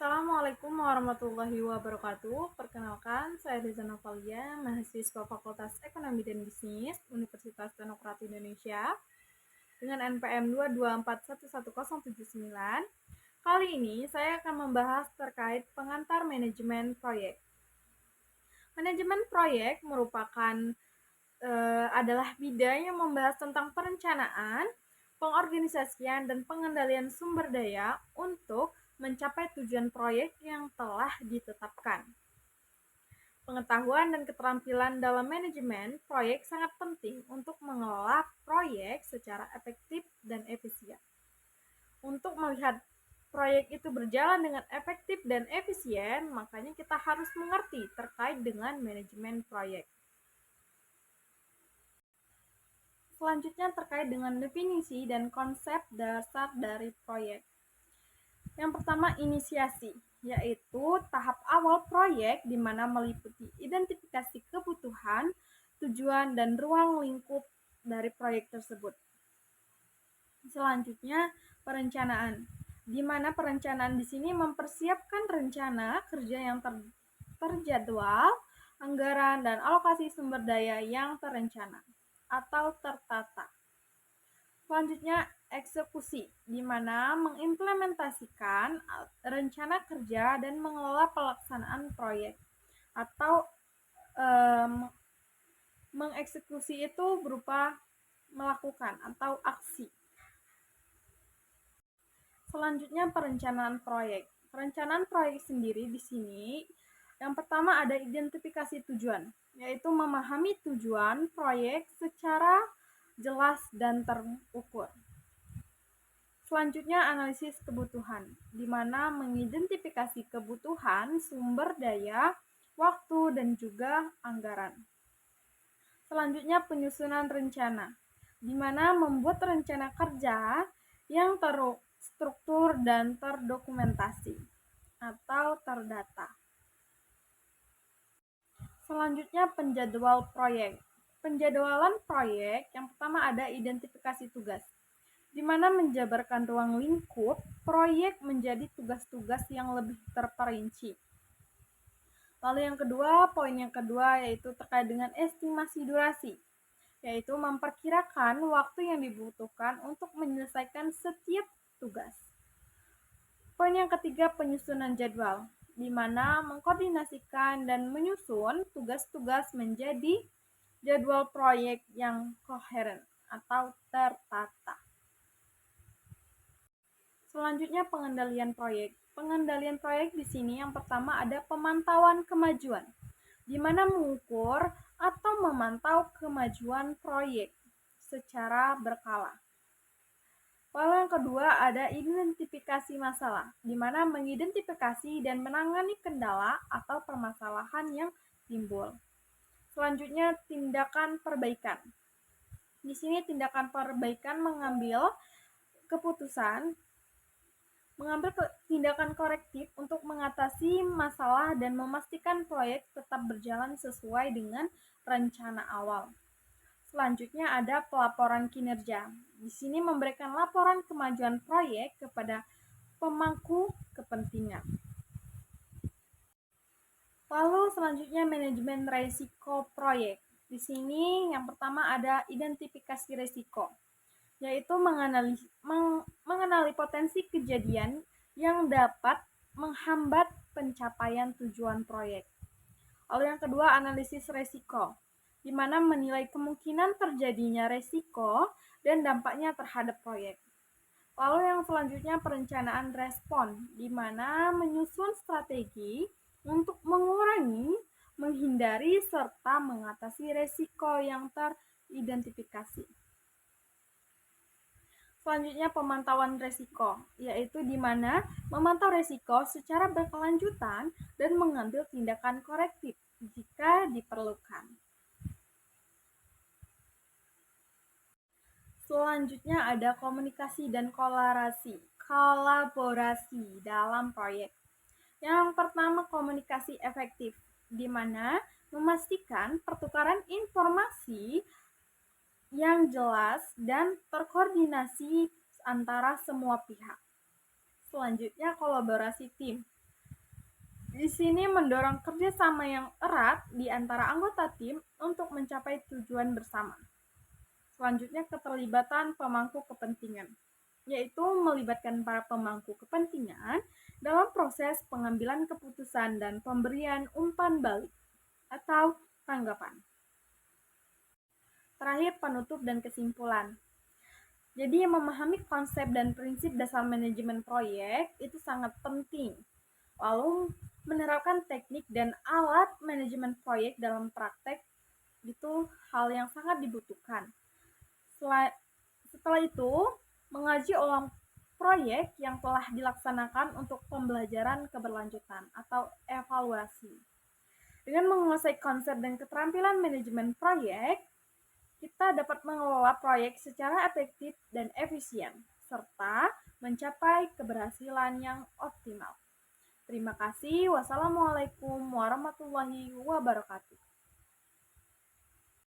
Assalamualaikum warahmatullahi wabarakatuh. Perkenalkan, saya Riza Novalia, mahasiswa Fakultas Ekonomi dan Bisnis Universitas Teknokrat Indonesia dengan NPM 2241179. Kali ini saya akan membahas terkait pengantar manajemen proyek. Manajemen proyek merupakan adalah bidang yang membahas tentang perencanaan, pengorganisasian, dan pengendalian sumber daya untuk mencapai tujuan proyek yang telah ditetapkan. Pengetahuan dan keterampilan dalam manajemen proyek sangat penting untuk mengelola proyek secara efektif dan efisien. Untuk melihat proyek itu berjalan dengan efektif dan efisien, makanya kita harus mengerti terkait dengan manajemen proyek. Selanjutnya terkait dengan definisi dan konsep dasar dari proyek. Yang pertama, inisiasi, yaitu tahap awal proyek di mana meliputi identifikasi kebutuhan, tujuan, dan ruang lingkup dari proyek tersebut. Selanjutnya, perencanaan, di mana perencanaan di sini mempersiapkan rencana kerja yang terjadwal, anggaran, dan alokasi sumber daya yang terencana atau tertata. Selanjutnya, eksekusi, di mana mengimplementasikan rencana kerja dan mengelola pelaksanaan proyek atau mengeksekusi itu berupa melakukan atau aksi. Selanjutnya, perencanaan proyek. Perencanaan proyek sendiri di sini yang pertama ada identifikasi tujuan, yaitu memahami tujuan proyek secara jelas dan terukur. Selanjutnya, analisis kebutuhan, di mana mengidentifikasi kebutuhan sumber daya, waktu, dan juga anggaran. Selanjutnya, penyusunan rencana, di mana membuat rencana kerja yang terstruktur dan terdokumentasi atau terdata. Selanjutnya, penjadwal proyek. Penjadwalan proyek yang pertama ada identifikasi tugas, di mana menjabarkan ruang lingkup proyek menjadi tugas-tugas yang lebih terperinci. Lalu poin yang kedua yaitu terkait dengan estimasi durasi, yaitu memperkirakan waktu yang dibutuhkan untuk menyelesaikan setiap tugas. Poin yang ketiga, penyusunan jadwal, di mana mengkoordinasikan dan menyusun tugas-tugas menjadi jadwal proyek yang koheren atau tertata. Selanjutnya, pengendalian proyek. Pengendalian proyek di sini yang pertama ada pemantauan kemajuan, di mana mengukur atau memantau kemajuan proyek secara berkala. Lalu yang kedua ada identifikasi masalah, di mana mengidentifikasi dan menangani kendala atau permasalahan yang timbul. Selanjutnya, tindakan perbaikan. Di sini tindakan perbaikan mengambil tindakan korektif untuk mengatasi masalah dan memastikan proyek tetap berjalan sesuai dengan rencana awal. Selanjutnya ada pelaporan kinerja. Di sini memberikan laporan kemajuan proyek kepada pemangku kepentingan. Lalu selanjutnya manajemen risiko proyek. Di sini yang pertama ada identifikasi risiko, yaitu mengenali potensi kejadian yang dapat menghambat pencapaian tujuan proyek. Lalu yang kedua, analisis risiko, di mana menilai kemungkinan terjadinya risiko dan dampaknya terhadap proyek. Lalu yang selanjutnya, perencanaan respon, di mana menyusun strategi untuk mengurangi, menghindari, serta mengatasi risiko yang teridentifikasi. Selanjutnya, pemantauan risiko, yaitu di mana memantau risiko secara berkelanjutan dan mengambil tindakan korektif jika diperlukan. Selanjutnya ada komunikasi dan kolaborasi dalam proyek. Yang pertama, komunikasi efektif, di mana memastikan pertukaran informasi yang jelas dan terkoordinasi antara semua pihak. Selanjutnya, kolaborasi tim, Di sini mendorong kerjasama yang erat di antara anggota tim untuk mencapai tujuan bersama. Selanjutnya, keterlibatan pemangku kepentingan, yaitu melibatkan para pemangku kepentingan dalam proses pengambilan keputusan dan pemberian umpan balik atau tanggapan. Terakhir, penutup dan kesimpulan. Jadi, memahami konsep dan prinsip dasar manajemen proyek itu sangat penting. Lalu, menerapkan teknik dan alat manajemen proyek dalam praktek itu hal yang sangat dibutuhkan. Setelah itu, mengaji ulang proyek yang telah dilaksanakan untuk pembelajaran keberlanjutan atau evaluasi. Dengan menguasai konsep dan keterampilan manajemen proyek, kita dapat mengelola proyek secara efektif dan efisien, serta mencapai keberhasilan yang optimal. Terima kasih. Wassalamualaikum warahmatullahi wabarakatuh.